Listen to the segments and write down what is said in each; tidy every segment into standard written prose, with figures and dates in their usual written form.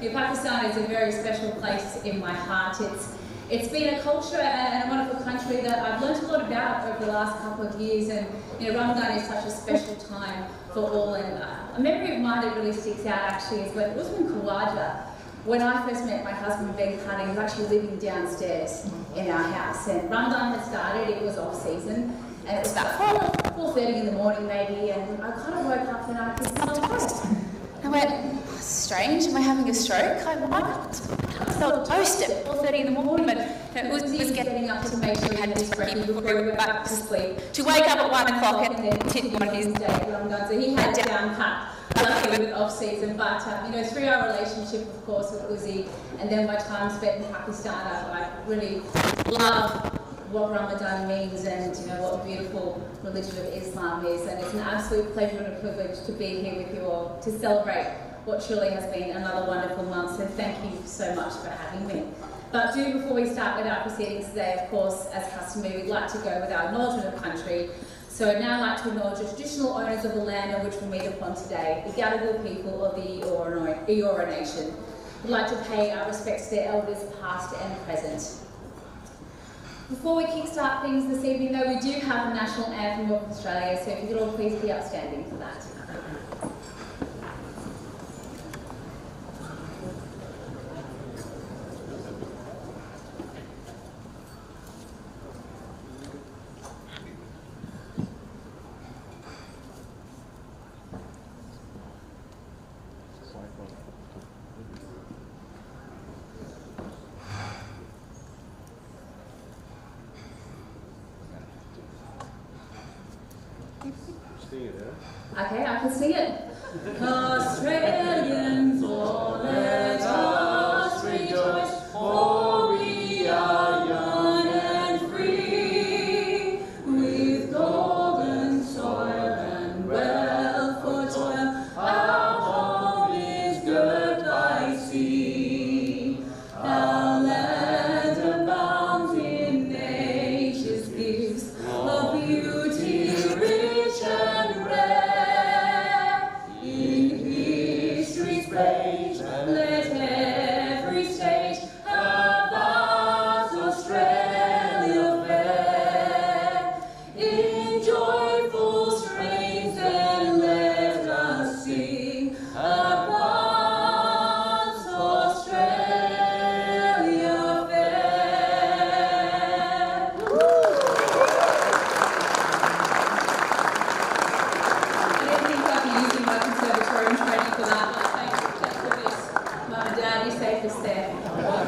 Pakistan is a very special place in my heart. It's been a culture and a wonderful country that I've learned a lot about over the last couple of years, and Ramadan is such a special time for all. And a memory of mine that really sticks out actually is when it was in Khawaja. When I first met my husband Ben Cutting, he was actually living downstairs in our house, and Ramadan had started. It was off season, and it was about 4:30 in the morning maybe, and I kind of woke up and I could smell toast. I went, strange, am I having a stroke? I smelled toast at 4:30 in the morning, but it was getting up to make sure he had his breakfast before he went back to sleep. To wake up at 1 o'clock and then continue on his day at Ramadan. So he had down pat, luckily with off season, but through our relationship, of course, with Uzi, and then my time spent in Pakistan, I really love what Ramadan means and what a beautiful religion of Islam is, and it's an absolute pleasure and a privilege to be here with you all to celebrate what truly has been another wonderful month, so thank you so much for having me. But before we start with our proceedings today, of course, as customary, we'd like to go with our acknowledgement of country. So I'd now like to acknowledge the traditional owners of the land on which we meet upon today, the Gadigal people of the Eora Nation. We'd like to pay our respects to their elders past and present. Before we kickstart things this evening though, we do have the National Anthem of Australia, so if you could all please be upstanding for that. Okay, I can sing it. Australians, all let us rejoice, for we are young and free, with golden soil and wealth for toil. Our home is girt by sea. Our land abounds in nature's gifts of beauty rich and rare. Let every stage have vast Australia fair. In joyful strains then let us sing advance Australia fair. I didn't think I'd be using my conservatorium training for that. Dad, you safe is there.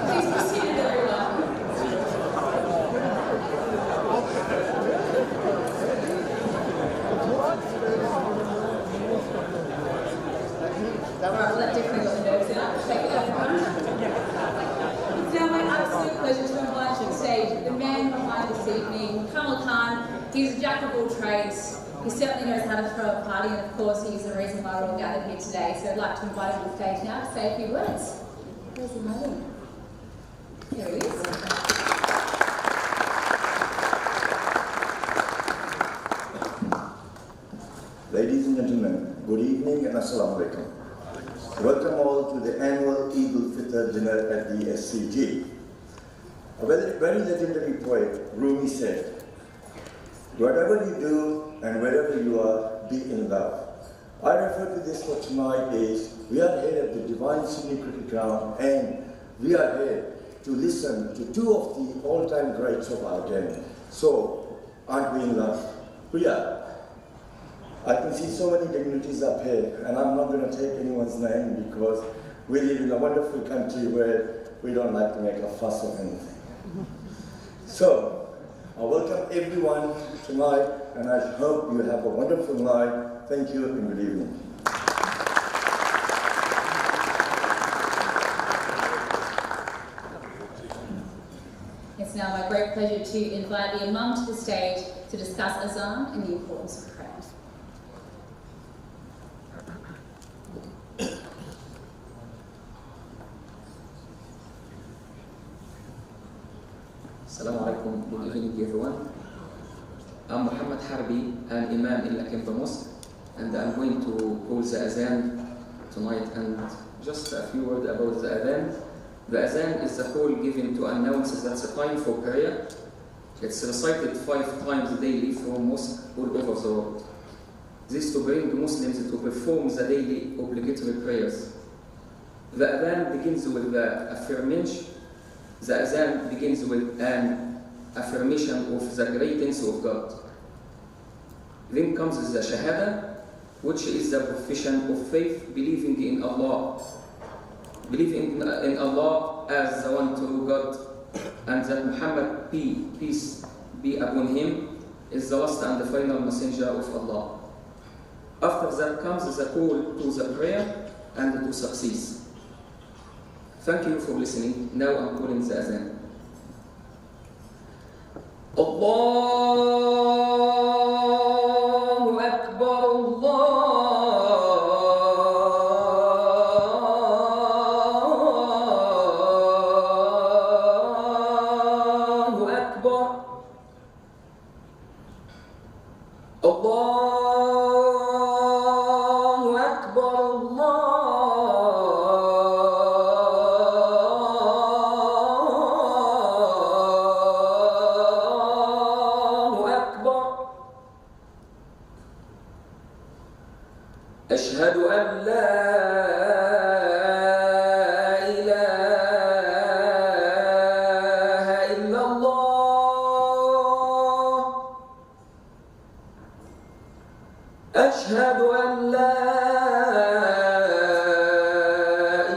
Please proceed, everyone. Alright, well that definitely got the nerves in. Shake it up, everyone. It's now my absolute pleasure to invite you to stage the man behind this evening, Kamal Khan. He's a jack of all trades. He certainly knows how to throw a party, and of course he's the reason why we're all gathered here today. So I'd like to invite him to the stage now to say a few words. Where's he going? There he is. Ladies and gentlemen, good evening and assalamu alaikum. Welcome all to the annual Eid-ul-Fitr dinner at the SCG. A very legendary poet, Rumi, said, "Whatever you do and wherever you are, be in love." I refer to this for tonight is, we are here at the Divine Sydney Cricket Ground and we are here to listen to two of the all-time greats of our game. So, aren't we in love? We are. I can see so many dignitaries up here, and I'm not going to take anyone's name because we live in a wonderful country where we don't like to make a fuss of anything. So, I welcome everyone tonight, and I hope you have a wonderful night. Thank you and good evening. It's now my great pleasure to invite the Imam to the stage to discuss Azan and the importance of prayer. Assalamu alaikum, good evening everyone. I'm Muhammad Harbi, an Imam in La Kemba Mosque, and I'm going to call the Azan tonight and just a few words about the adhan. The adhan is the call given to announce that the time for prayer. It's recited 5 times daily from mosques all over the world. This to bring Muslims to perform the daily obligatory prayers. The adhan begins with the affirmation. The adhan begins with an affirmation of the greatness of God. Then comes the shahada, which is the profession of faith, believing in Allah. Believing in Allah as the one true God, and that Muhammad, peace be upon him, is the last and the final messenger of Allah. After that comes the call to the prayer and to success. Thank you for listening. Now I'm calling the adhan. Allahu Akbar, Allahu Akbar, Allahu Akbar, Allahu Akbar. أشهد أن لا إله إلا الله. أشهد أن لا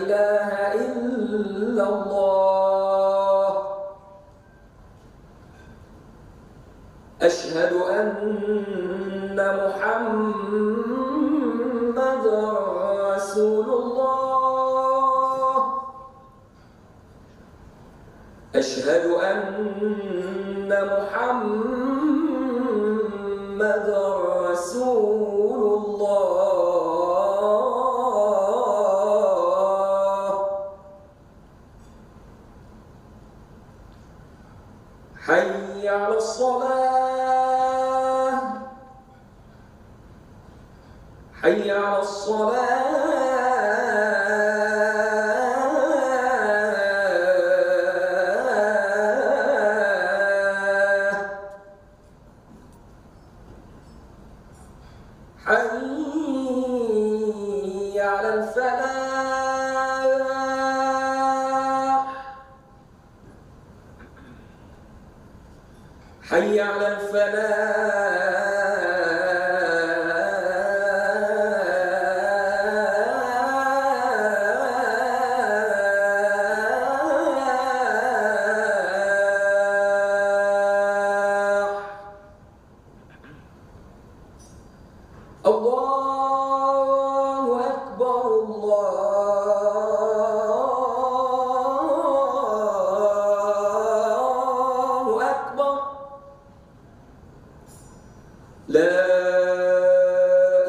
إله إلا الله. أشهد أن محمدًا رسول الله. أشهد أن محمدًا رسول الله. حي على الصلاة. حي على الصلاة. حي على الفلاح. حي على الفلاح. الله أكبر، الله أكبر. لا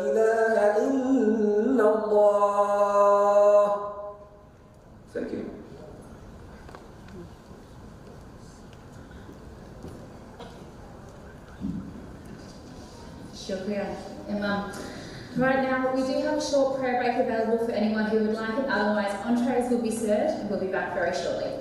إله إلا الله. Thank you. Shukriya, Imam. Right now, we do have a short prayer break available for anyone who would like it. Otherwise, entrees will be served and we'll be back very shortly.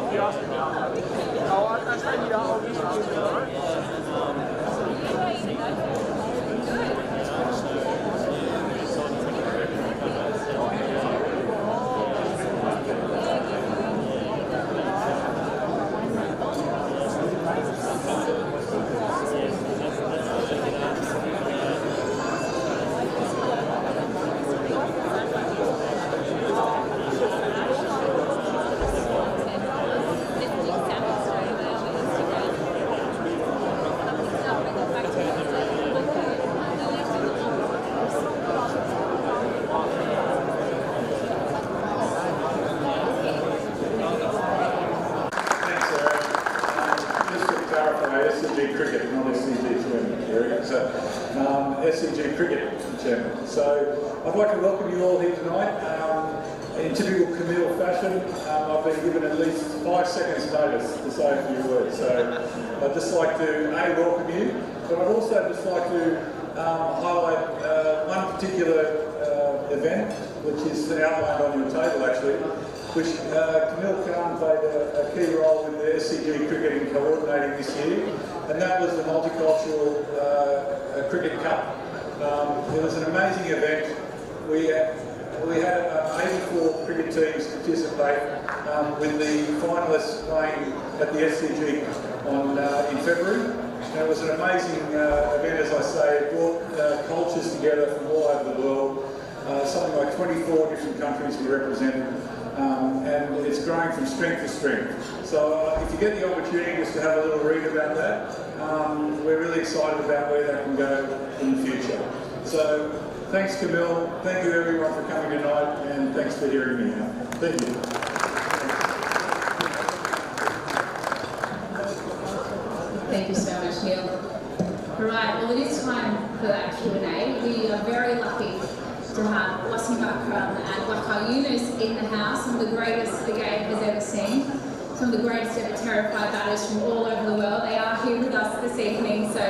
If you ask SCG Cricket, not SCG Chairman. There we go. So, SCG Cricket Chairman. So, I'd like to welcome you all here tonight. In typical Camille fashion, I've been given at least 5 seconds notice to say a few words. So, I'd just like to welcome you, but I'd also just like to highlight one particular event, which is outlined on your table actually, which Camille Khan played a key role in the SCG cricket in coordinating this year, and that was the Multicultural Cricket Cup. It was an amazing event. We had 84 cricket teams participate, with the finalists playing at the SCG in February. And it was an amazing event, as I say. It brought cultures together from all over the world. Something like 24 different countries were represented, and it's growing from strength to strength. So if you get the opportunity just to have a little read about that, we're really excited about where that can go in the future. So thanks, Camille. Thank you everyone for coming tonight, and thanks for hearing me out. Thank you. Thank you so much, Neil. Right, well, it is time for that Q&A. We are very lucky to have Wasim Akram and Waqar Yunus in the house, some of the greatest the game has ever seen, some of the greatest ever terrified batters from all over the world. They are here with us this evening, so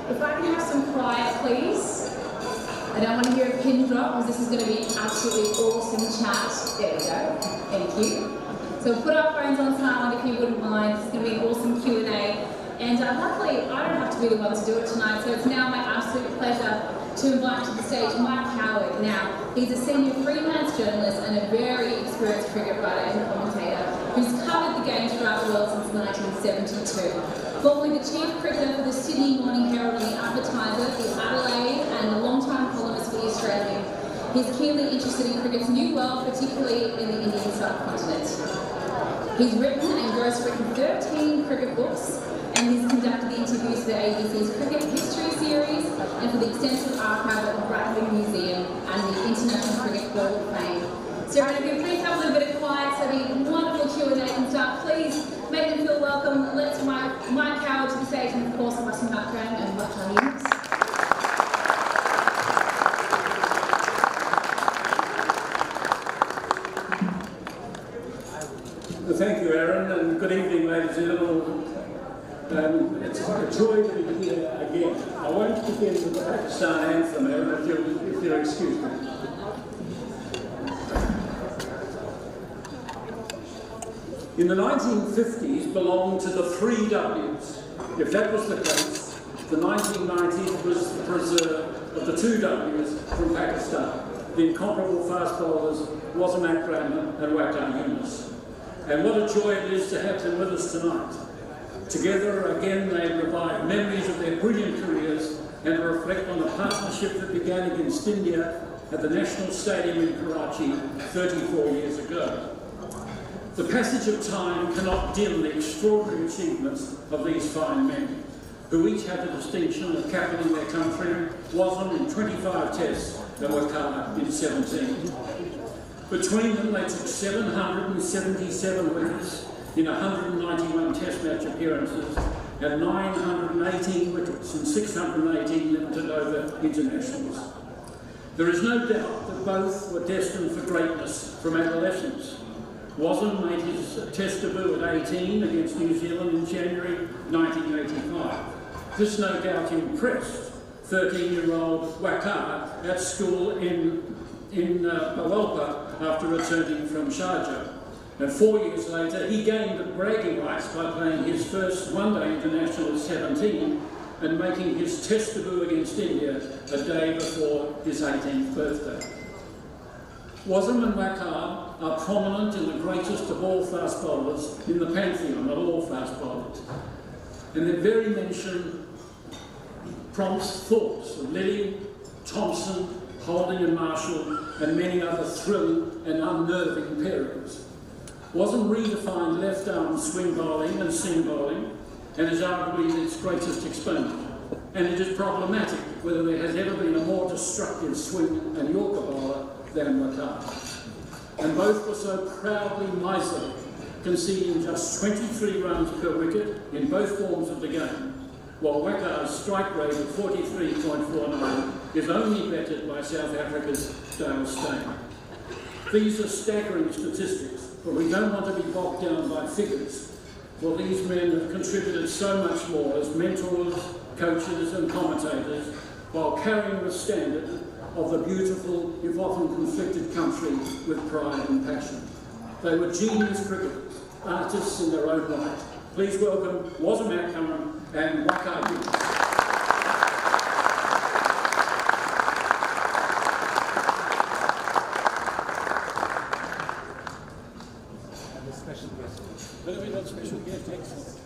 if I can have some quiet, please. I don't want to hear a pin drop, because this is going to be an absolutely awesome chat. There we go. Thank you. So we'll put our phones on silent if you wouldn't mind. It's going to be an awesome Q&A. And luckily, I don't have to be the one to do it tonight, so it's now my absolute pleasure to invite to the stage Mike Howard. Now, he's a senior freelance journalist and a very experienced cricket writer and commentator who's covered the game throughout the world since 1972. Formerly the chief cricketer for the Sydney Morning Herald and the Advertiser, the Adelaide, and a long-time columnist for the Australian. He's keenly interested in cricket's new world, particularly in the Indian subcontinent. He's written and ghostwritten 13 cricket books, and he's conducted the interviews for the ABC's Cricket History Series and for the extensive archive at the Bradley Museum and the International Cricket Hall of Fame. So if you please have a little bit of quiet so the wonderful Q&A can start. Please make them feel welcome. Let's Mike Howard to the stage, and of course Wasim Akram and Waqar Yunus. Well, thank you, Aaron, and good evening, ladies and gentlemen. It's a joy to be here again. I won't begin with the Pakistan anthem, Aaron, if you'll excuse me. In the 1950s belonged to the 3 W's. If that was the case, the 1990s was the preserve of the 2 W's from Pakistan, the incomparable fast bowlers Wasim Akram and Waqar Yunus. And what a joy it is to have them with us tonight. Together again they revive memories of their brilliant careers and reflect on the partnership that began against India at the National Stadium in Karachi 34 years ago. The passage of time cannot dim the extraordinary achievements of these fine men, who each had the distinction of captaining their country, Wasim in 25 tests and Waqar in 17. Between them they took 777 wickets in 191 test match appearances and 918 wickets and 618 limited over internationals. There is no doubt that both were destined for greatness from adolescence. Wasim made his test debut at 18 against New Zealand in January 1985. This no doubt impressed 13-year-old Waqar at school in Bawalpa after returning from Sharjah. And 4 years later, he gained bragging rights by playing his first one-day international at 17 and making his test debut against India a day before his 18th birthday. Wasim and Waqar are prominent in the greatest of all fast bowlers in the pantheon of all fast bowlers. And their very mention prompts thoughts of Liddy, Thompson, Holding and Marshall, and many other thrilling and unnerving pairings. Wasim redefined left-arm swing bowling and seam bowling, and is arguably its greatest exponent. And it is problematic whether there has ever been a more destructive swing and Yorker bowler than Waqar. And both were so proudly miserly, conceding just 23 runs per wicket in both forms of the game. while Waka's strike rate of 43.49 is only bettered by South Africa's Dale Steyn. These are staggering statistics, but we don't want to be bogged down by figures, for these men have contributed so much more as mentors, coaches and commentators, while carrying the standard of the beautiful, if often conflicted country with pride and passion. They were genius cricketers, artists in their own right. Please welcome Wasm Akram and Waka Yu. Special guest, excellent.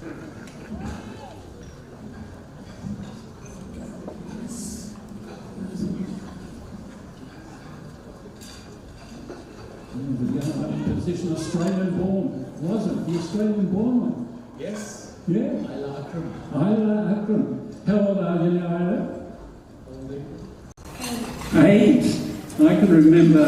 Position Australian born, wasn't the Australian born one? Yes. Yeah. Ayla Akram. Ayla Akram. How old are you now, Ayla? 8. I can remember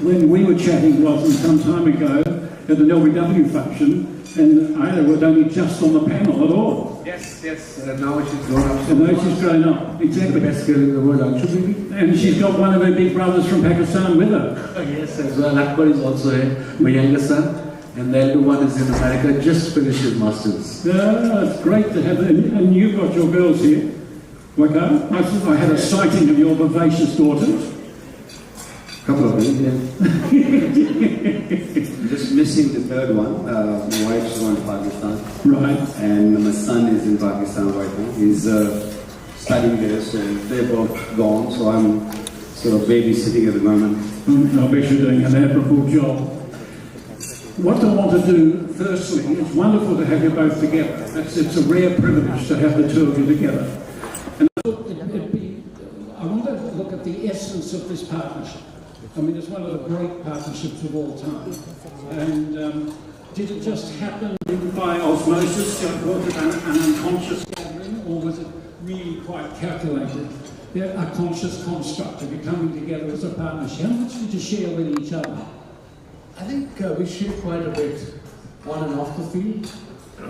when we were chatting, Wasm, some time ago at an LBW function, and Ayla was only just on the panel at all. Yes, yes. Now she's grown up. And now she's grown up, exactly. The best girl in the world, actually. And she's got one of her big brothers from Pakistan with her. Yes, as well. Akbar is also my younger son. And the elder one is in America, just finished his masters. Yeah, it's great to have them. And you've got your girls here. Waka, I had a sighting of your vivacious daughters. Couple of them, Just missing the third one. My wife's gone to Pakistan. Right. And my son is in Pakistan right now. He's studying there, so they're both gone. So I'm sort of babysitting at the moment. I bet you're doing an admirable job. What I want to do, firstly, it's wonderful to have you both together. It's a rare privilege to have the two of you together. And I want to look at the essence of this partnership. I mean, it's one of the great partnerships of all time. And did it just happen by osmosis, an unconscious gathering, or was it really quite calculated? A conscious construct of you coming together as a partnership. How much did you share with each other? I think we share quite a bit on and off the field. We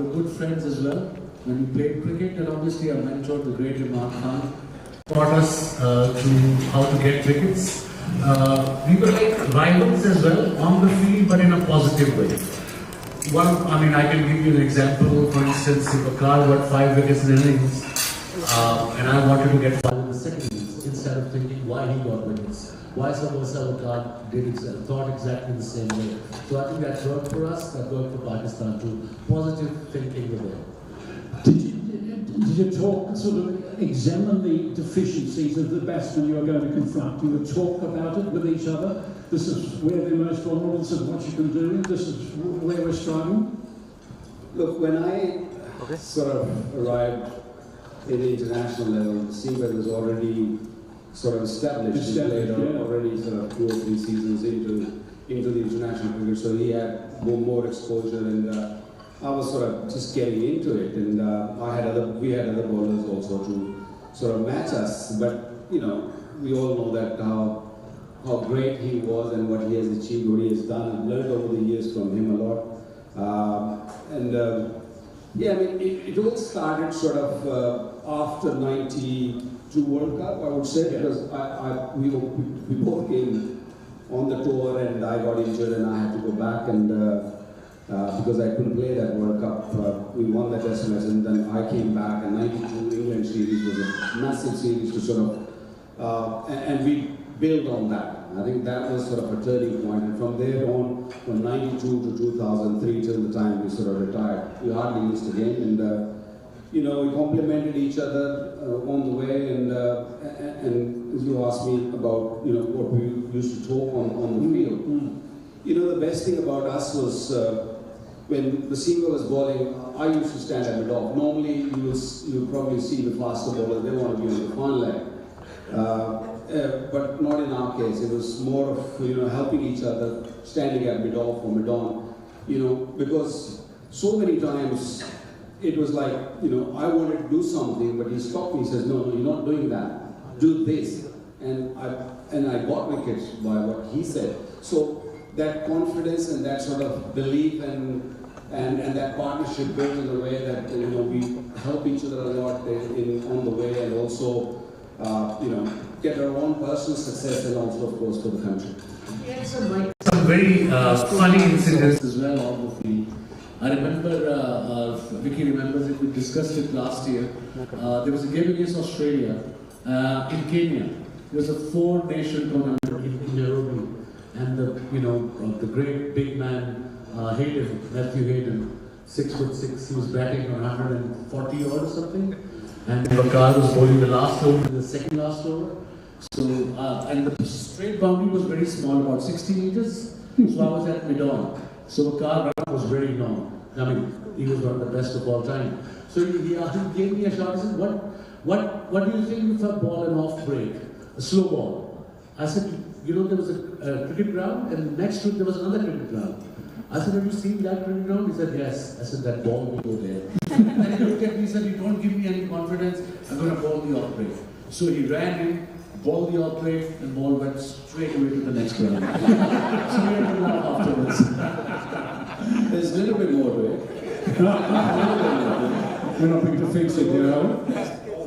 were good friends as well when we played cricket, and obviously our mentor, the great Imran Khan, taught us to how to get wickets. We were like rivals as well on the field, but in a positive way. I can give you an example. For instance, if a car got 5 wickets in innings, and I wanted to get 5 in the second innings, instead of thinking why he got wickets, why someone else thought exactly the same way. So I think that worked for us, that worked for Pakistan too. Positive thinking with them. Did you talk, sort of examine the deficiencies of the batsmen you are going to confront? You would talk about it with each other? This is where they're most vulnerable, this is what you can do, this is where we're struggling? Look, when I sort of arrived at the international level, Seabed was already sort of established. He played already sort of 2 or 3 seasons into the international cricket, so he had more exposure, and I was sort of just getting into it, and we had other bowlers also to sort of match us. But you know, we all know that how great he was and what he has achieved, what he has done. I've learned over the years from him a lot. It all started sort of after '92 World Cup, I would say, because we both came on the tour, and I got injured and I had to go back, and because I couldn't play that World Cup, we won that Test match, and then I came back, and '92 England series was a massive series to sort of, and we built on that. I think that was sort of a turning point, and from there on, from '92 to 2003 till the time we sort of retired, we hardly missed a game, and we complemented each other on the way, and you asked me about what we used to talk on the field. The best thing about us was when the seamer was bowling, I used to stand at mid-off. Normally, you'll probably see the faster bowlers, they want to be on the front leg. But not in our case. It was more of helping each other, standing at mid-off or mid-on. Because so many times it was like I wanted to do something, but he stopped me. He says, "No, you're not doing that. Do this." And I got wickets by what he said. So that confidence and that sort of belief and and that partnership built in a way that we help each other a lot on the way, and also get our own personal success and also of course for the country. We had some very funny incidents as well on the field. I remember, Vicky remembers it, we discussed it last year. There was a game against Australia in Kenya. It was a 4-nation tournament in Nairobi, and the great big man Matthew Hayden, 6'6", he was batting on 140 or something, and Bakar was bowling the last over, the second last over. So, and the straight boundary was very small, about 60 meters. So I was at mid-on. So Bakar was very long. I mean, he was one of the best of all time. So he gave me a shot. He said, what do you think if I ball an off break, a slow ball? I said, there was a cricket ground, and next to it there was another cricket ground. I said, have you seen that cricket ground? He said, yes. I said, that ball will go there. And he looked at me and said, you don't give me any confidence, I'm going to ball the off break. So he ran in, ball the off break, and ball went straight away to the next round. So we had to laugh afterwards. There's a little bit more to it. We're not going to fix it,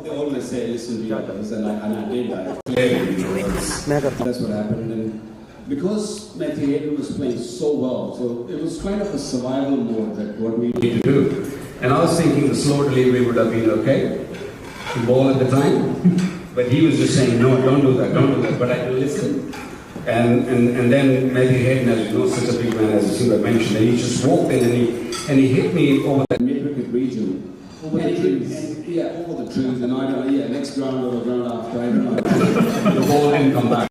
They always say, listen to your others, and I did that. Clearly, that's what happened. And because Matthew Hayden was playing so well, so it was kind of a survival mode that what we need to do. And I was thinking the slow delivery would have been okay, the ball at the time. But he was just saying, no, don't do that, don't do that. But I had to listen. And then Matthew Hayden, as you know, such a big man, as you mentioned, and he just walked in and he hit me over that mid-wicket region. Over the trees. Over the trees. And I don't know, next ground or the ground after, I don't know. The ball didn't come back.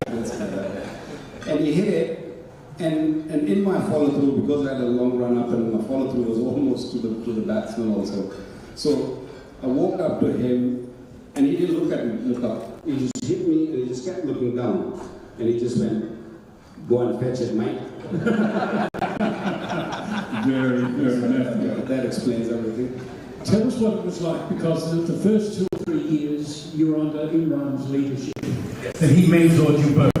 And he hit it, and in my follow-through, because I had a long run up and my follow-through was almost to the batsman also. So I walked up to him, and he didn't look up. He just hit me, and he just kept looking down. And he just went, go and fetch it, mate. Very nice. That explains everything. Tell us what it was like, because the first 2 or 3 years you were under Imran's leadership, and he mentored you both.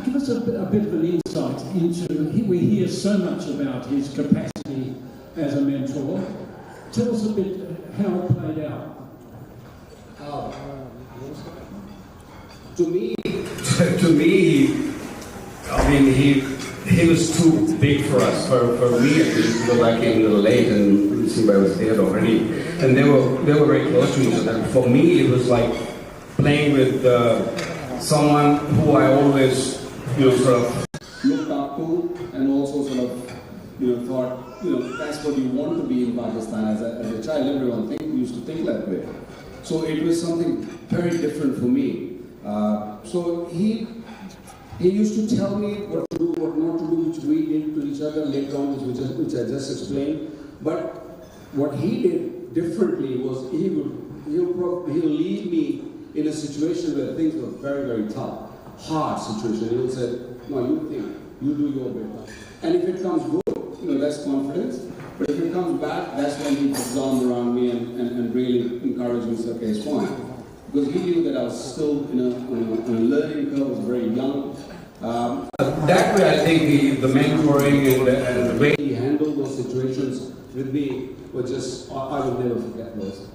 Give us a bit of an insight into, we hear so much about his capacity as a mentor. Tell us a bit how it played out. To me, I mean, he was too big for us, for me at least, because I came a little late and Simba was there already. And they were very close to each other. For me, it was like playing with someone who I always, sort of looked up to, and also sort of, thought, that's what you want to be in Pakistan as a child. Everyone used to think that way. So it was something very different for me. So he used to tell me what to do, what not to do, which we did to each other later on, which I just explained. But what he did differently was he'll leave me in a situation where things were very, very tough, hard situation. He'll say, no, you think, you do your bit. And if it comes good, that's confidence. But if it comes bad, that's when he puts his arm around me and really encourages me, say, okay, it's fine. Because he knew that I was still on a learning curve, I was very young. That way, I think the mentoring and the way he handled those situations with me was just, I will never forget those.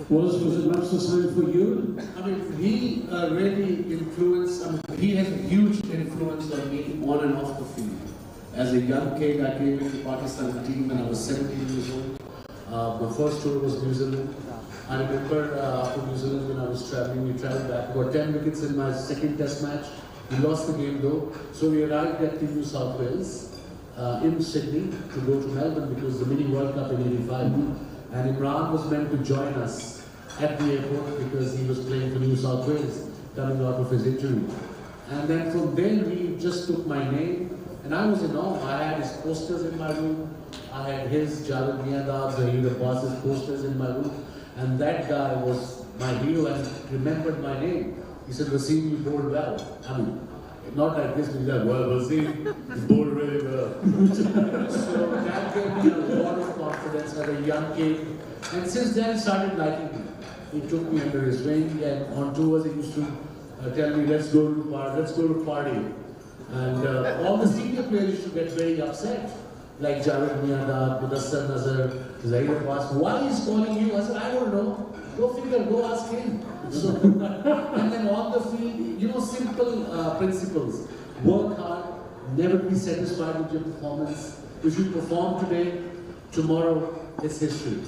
Was it much the same for you? I mean, he really influenced, he has a huge influence on me on and off the field. As a young kid, I came into Pakistan team when I was 17 years old. My first tour was New Zealand. I remember after New Zealand when I was traveling, we traveled back. We got 10 wickets in my second test match. We lost the game though. So we arrived at New South Wales in Sydney to go to Melbourne because the Mini World Cup in '85. And Imran was meant to join us at the airport because he was playing for New South Wales, coming out of his injury. And then from there, he just took my name. And I was in awe. I had his posters in my room. I had his Javed Miandab, Zahir Abbas's posters in my room. And that guy was my hero and remembered my name. He said, Wasim, you bowled well. I mean, not like this, but he's like, well, Wasim, you bowled really well. So that gave me a lot of confidence as a young kid. And since then, he started liking me. He took me under his wing, and on tours, he used to tell me, let's go to party. And all the senior players used to get very upset like Javed Miandar, Mudassar Nazar, Zahid Abbas. Why is calling you? I said, I don't know. Go figure, go ask him. So, and then on the field, you know, simple principles. Work hard, never be satisfied with your performance. If you perform today, tomorrow it's history.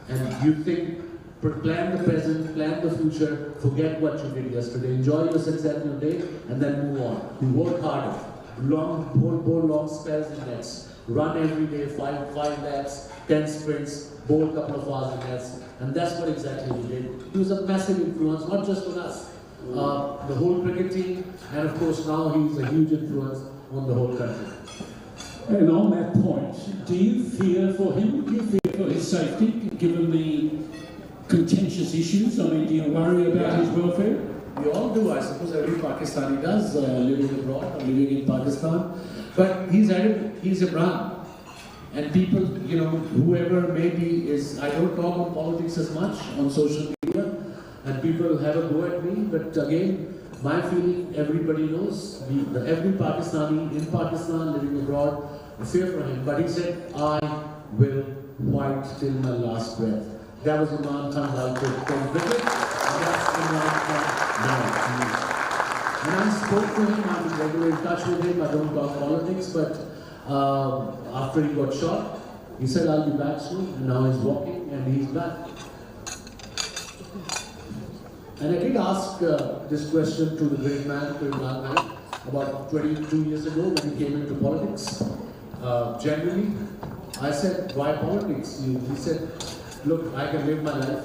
And you think, plan the present, plan the future, forget what you did yesterday. Enjoy your success in your day, and then move on. You work harder. Bowl long spells in nets. Run every day, five laps, 10 sprints, bowl a couple of hours in nets. And that's what exactly he did. He was a massive influence, not just on us, the whole cricket team, and of course now he's a huge influence on the whole country. And on that point, do you fear for him? Do you fear for his safety, given the contentious issues? I mean, do you worry about his welfare? We all do, I suppose. Every Pakistani does, living abroad or living in Pakistan. But he's Imran. And people, you know, whoever maybe is, I don't talk on politics as much on social media, and people have a go at me, but again, my feeling, everybody knows, every Pakistani in Pakistan living abroad, fear for him. But he said, I will fight till my last breath. That was Imran Khan's output from cricket, and that's Imran Khan now. And I spoke to him, I'm in regular touch with him, I don't talk politics, but after he got shot, he said, I'll be back soon, and now he's walking and he's back. And I did ask this question to the great man, to Imran Khan, about 22 years ago when he came into politics. Generally, I said, why politics? He said, look, I can live my life,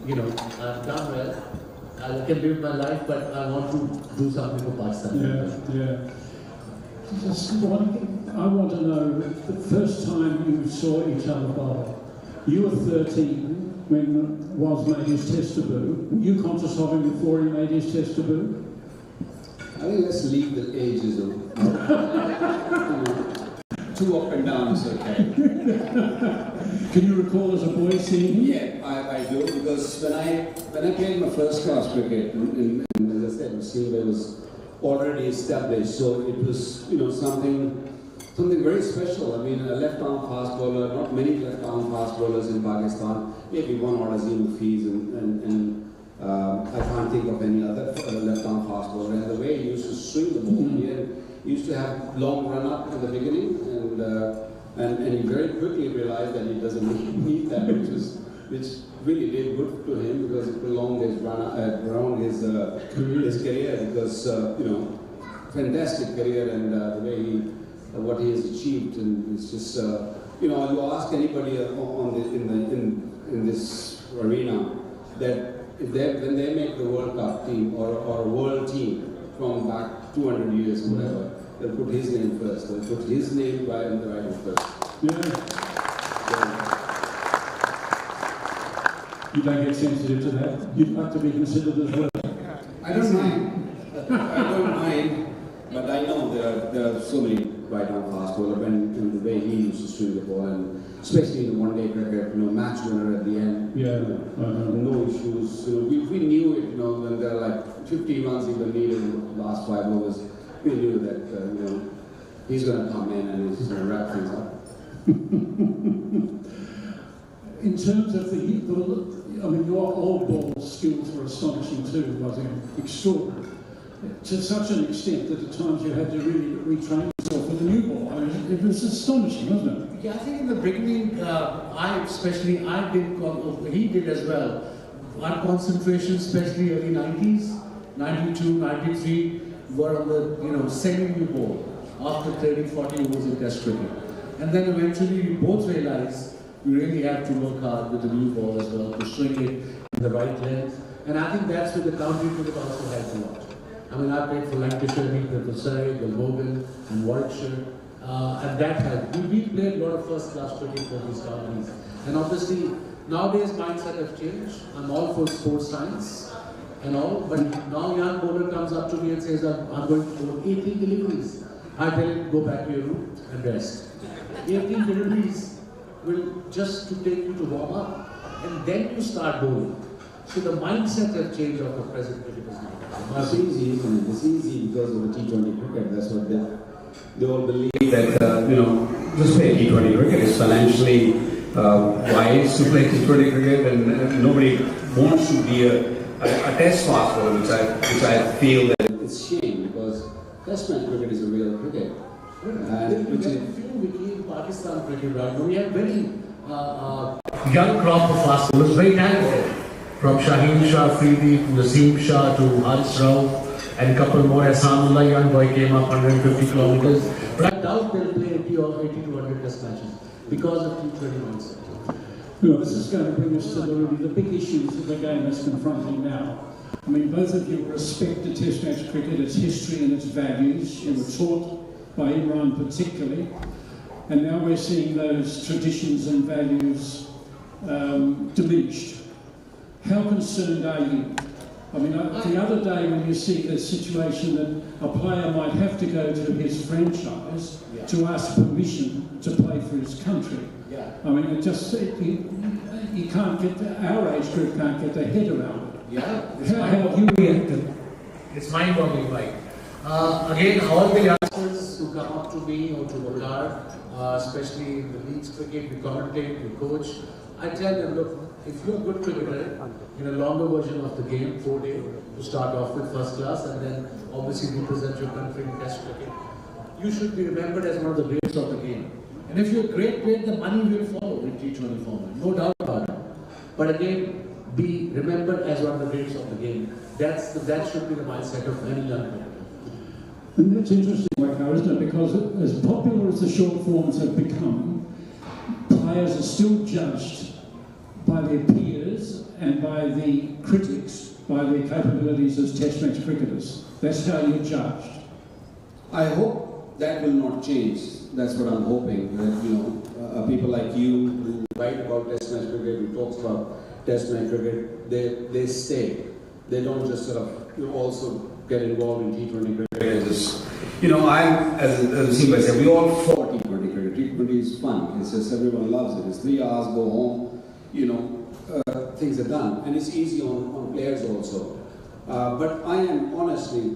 you know, I've done well, I can live my life, but I want to do something for Pakistan. Yeah. Just one, I want to know, the first time you saw each other bowl, you were 13 when Woz made his test debut. Were you conscious of him before he made his test debut? I think let's leave the ages of two up and down is okay. Can you recall as a boy seeing him? Yeah, I do, because when I played my first class cricket, and as I said, Silva was already established, so it was, you know, something very special. I mean, a left-arm fast bowler, not many left-arm fast bowlers in Pakistan, maybe one or Azim Hafiz, and I can't think of any other left-arm fast bowler. And the way he used to swing the ball, he used to have long run-up at the beginning, and he very quickly realized that he doesn't need that, which really did good to him, because it prolonged his around his career, because you know, fantastic career, and the way what he has achieved, and it's just you know, you ask anybody in this arena that when they make the World Cup team or a world team from back 200 years or whatever, they'll put his name first. They'll put his name right in the right first. Yeah. You don't get sensitive to that? You'd like to be considered as well? I don't mind. I don't mind, but I know there are so many right-arm fast bowlers, and the way he used to swing the ball, and especially in the one-day cricket, you know, match winner at the end. Yeah. No issues. You know, we knew it. You know, when there are like 50 runs even needed in the last 5 overs, we knew that you know, he's going to come in and he's going to wrap things up. In terms of I mean, your old ball skills were astonishing too, wasn't it? Extraordinary. To such an extent that at times you had to really retrain yourself with a new ball. I mean, it was astonishing, wasn't it? Yeah, I think in the beginning, he did as well. Our concentration, especially early 90s, 92, 93, were on the, you know, semi-new ball after 30, 40 overs of test cricket. And then eventually we both realized we really have to work hard with the new ball as well, to swing it in the right length. And I think that's where the county cricket also helped a lot. I mean, I played for Lancashire, the Surrey, the Logan, and Warwickshire, and that helped. We played a lot of first-class cricket for these counties. And obviously, nowadays mindset has changed. I'm all for sports science and all, but now a young bowler comes up to me and says, I'm going to bowl 18 deliveries. I tell him, go back to your room and rest. 18 deliveries will just to take you to warm up, and then you start bowling. So the mindset has changed of the present cricketers now. It's easy, isn't it? It's easy because of the T20 cricket. That's what they all believe that, you know, just play T20 cricket. It's financially wise to play T20 cricket, and nobody wants to be a test fast bowler, which I feel that it's shame, because test match cricket is a real cricket. And which is in Pakistan cricket right now, we have very young crop of fast bowlers, very talented. From Shaheen Shah, Afridi, to Naseem Shah, to Haris Rao, and a couple more. Hasanullah, young boy, came up 150 kilometers. But I doubt they'll play 80 or 80 to 100 test matches because of T20 mindset. Well, this is going to bring us to the big issues that the game is confronting now. I mean, both of you respect the Test match cricket, its history and its values. You were taught by Imran particularly, and now we're seeing those traditions and values diminished. How concerned are you? I mean, the other day when you see the situation that a player might have to go to his franchise to ask permission to play for his country. I mean, it just, you can't get, our age group can't get their head around it. How have you reacted? It's mind-boggling, Mike. Again, all the youngsters who come up to me or to Wakar, especially in the leagues cricket, we commentate, we coach, I tell them, look, if you're a good cricketer in a longer version of the game, 4-day, to start off with first class and then obviously represent your country in test cricket, you should be remembered as one of the greats of the game. And if you're a great player, the money will follow in T20 format, no doubt about it. But again, be remembered as one of the greats of the game. That should be the mindset of any young player. And that's interesting, Wakar, isn't it? Because as popular as the short forms have become, players are still judged by their peers and by the critics, by their capabilities as test match cricketers. That's how you're judged. I hope that will not change. That's what I'm hoping. That people like you who write about test match cricket, who talks about test match cricket, they stay. They don't just sort of also get involved in T20 cricket. I'm as Simba said, we all fought T20 cricket. T20 is fun. It's just everyone loves it. It's 3 hours, go home. Things are done, and it's easy on players also. But I am honestly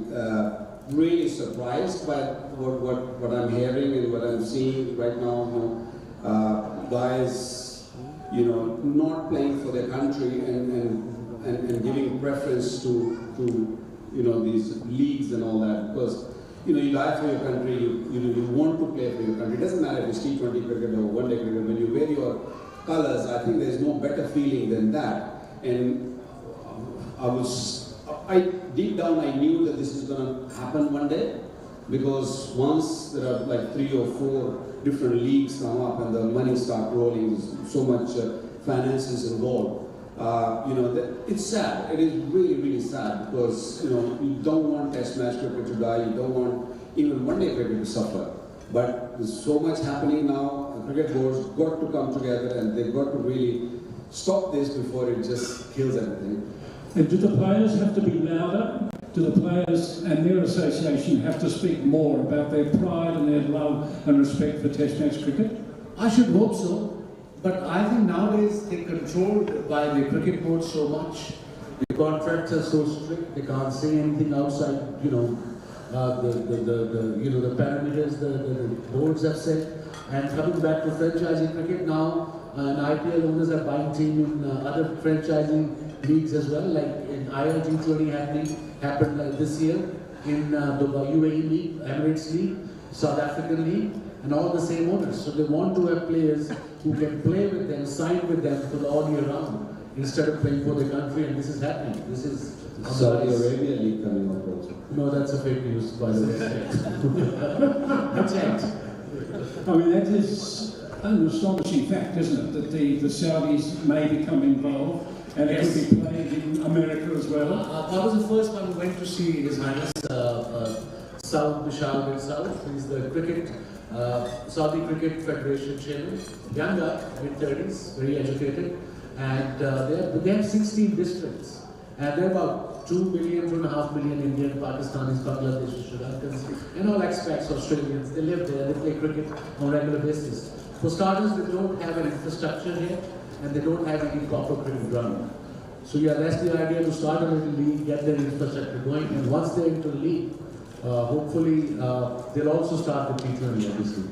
really surprised by what I'm hearing and what I'm seeing right now. Guys, not playing for their country and giving preference to these leagues and all that, because you die for your country, you want to play for your country. It doesn't matter if it's T20 cricket or one-day cricket. When you wear your colors, I think there's no better feeling than that. And deep down I knew that this is going to happen one day, because once there are like 3 or 4 different leagues come up and the money start rolling, so much finances involved. It's sad. It is really, really sad, because you don't want test match cricket to die. You don't want even one-day cricket to suffer. But there's so much happening now. The cricket board's got to come together, and they've got to really stop this before it just kills everything. And do the players have to be louder? Do the players and their association have to speak more about their pride and their love and respect for test match cricket? I should hope so. But I think nowadays they're controlled by the cricket board so much. The contracts are so strict, they can't say anything outside, the parameters the boards have set. And coming back to franchising cricket now, and IPL owners are buying team in other franchising leagues as well, like in ILT20 happened like this year, in the UAE League, Emirates League, South African League, and all the same owners. So they want to have players who can play with them, sign with them for all year round, instead of playing for the country, and this is happening. This is Saudi Arabia League coming up also. No, that's a fake news, by the way. That's it. I mean, that is an astonishing fact, isn't it, that the Saudis may become involved, and it could be played in America as well. I was the first one who went to see His Highness Saud Bishal bin Saud. He's the Saudi Cricket Federation chairman, young guy, mid-30s, very educated, and they have 16 districts, and there are about 2 million, 2.5 million Indian, Pakistanis, Bangladeshis, Sri Lankans, and all expats, Australians. They live there, they play cricket on a regular basis. For starters, they don't have an infrastructure here, and they don't have any proper cricket ground. So that's the idea, to start a little league, get their infrastructure going, and once they're into the league, hopefully they'll also start the T20, obviously.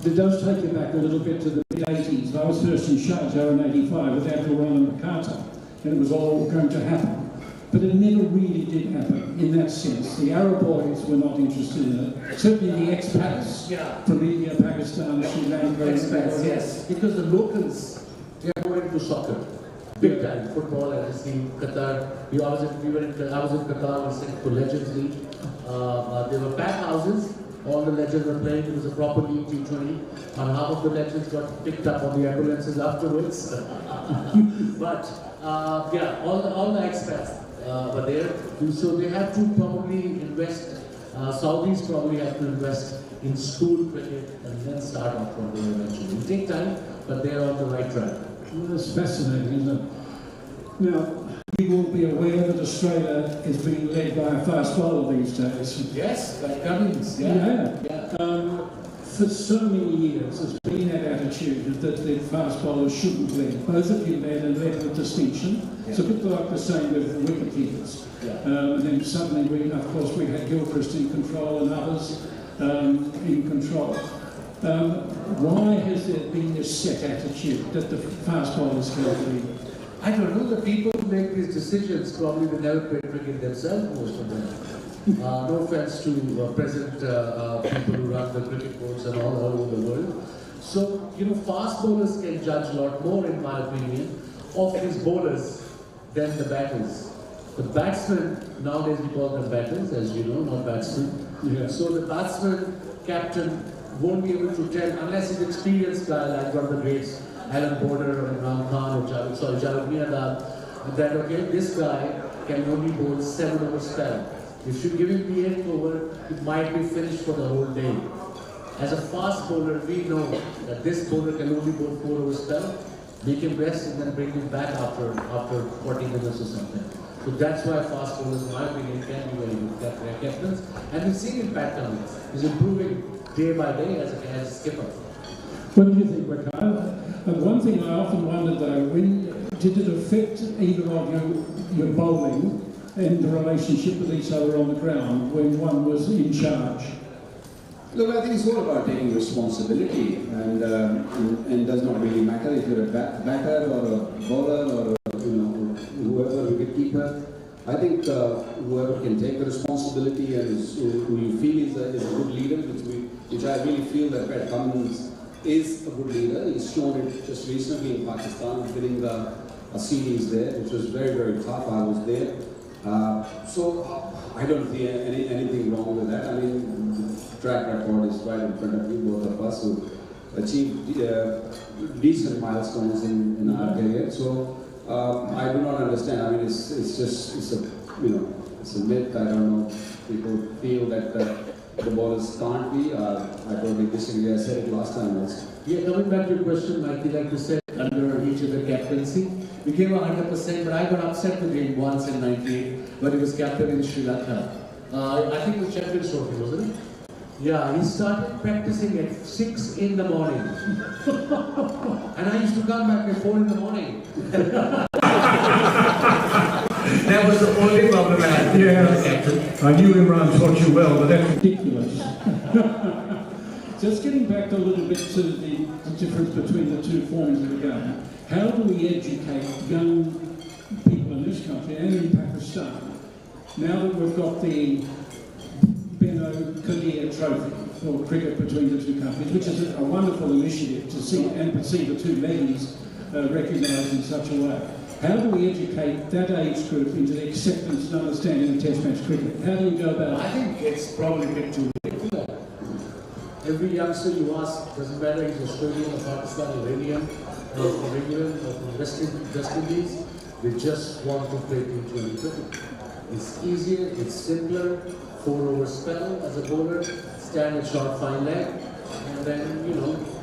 It does take you back a little bit to the mid-80s. I was first in Sharjah in '85 with Abdul and Carter, and it was all going to happen. But it never really did happen in that sense. The Arab boys were not interested in it. Certainly the expats from India, Pakistan, Sri Lanka. Expats, yes. Because the locals, they are more into soccer. Big time. Football, as you see, Qatar. I was in Qatar, we sent to Legends League. There were packed houses. All the legends were playing. It was a proper league, T20. And half of the legends got picked up on the ambulances afterwards. But yeah, all the expats were there. So they have to probably invest. Saudis probably have to invest in school cricket and then start off from there eventually. It will take time, but they're on the right track. Well, that's fascinating, isn't it? Now, you will be aware that Australia is being led by a fast bowler these days. Yes, by Cummins. For so many years, there's been that attitude that the fast bowlers shouldn't lead. Both of you led and led with distinction. It's a bit like the same with the wicket keepers. And then suddenly, of course, we had Gilchrist in control and others in control. Why has there been this set attitude that the fast bowlers can't lead? I don't know, the people who make these decisions probably will never play cricket themselves, most of them. No offense to present people who run the cricket boards and all over the world. So, you know, fast bowlers can judge a lot more, in my opinion, of these bowlers than the batters. The batsmen, nowadays we call them batters, as you know, not batsmen. So the batsman, captain, won't be able to tell, unless he's an experienced guy like one of the greats, Alan Border or Imran Khan or Javed Miandar, that okay, this guy can only bowl 7 over spell. If you give him the 8th over, it might be finished for the whole day. As a fast bowler, we know that this bowler can only bowl 4 over spell, make him rest and then bring him back after 40 minutes or something. So that's why fast bowlers, in my opinion, can be very good captains. And we've seen in Pat Cummins, he's improving day by day as a skipper. What do you think, Ricardo? One thing I often wondered though, did it affect either of your bowling and the relationship with each other on the ground when one was in charge? Look, I think it's all about taking responsibility, and does not really matter if you're a batter or a bowler or whoever, wicketkeeper. I think whoever can take the responsibility and who you feel is a good leader, which I really feel that Pat Cummins is a good leader. He's shown it just recently in Pakistan, winning a series there, which was very, very tough. I was there. So I don't see anything wrong with that. I mean, the track record is right in front of you, both of us who achieved decent milestones in our career. So I do not understand. I mean, it's a myth. I don't know. People feel that the ballers can't be. I totally disagree. I said it last time also. Yeah, coming back to your question, Mikey, like you said, under each of the captaincy, we gave 100%, but I got upset with him once in '98 when he was captain in Sri Lanka. I think it was Champions Trophy, wasn't it? Yeah, he started practicing at 6 in the morning. And I used to come back at 4 in the morning. That was the only problem I had. Yeah, I knew Imran taught you well, but that's ridiculous. Just getting back a little bit to the difference between the two forms of the game. How do we educate young people in this country and in Pakistan, now that we've got the Benno Kadir Trophy for cricket between the two countries, which is a wonderful initiative to see the two ladies recognised in such a way. How do we educate that age group into the acceptance and understanding of Test match cricket? How do we go about it? I think it's probably a bit too late for that. Every youngster you ask, doesn't matter if he's Australian or Pakistani or Indian or from England or from West Indies, they just want to play T20 cricket. It's easier, it's simpler, 4 over spell as a bowler, stand at short fine leg, and then,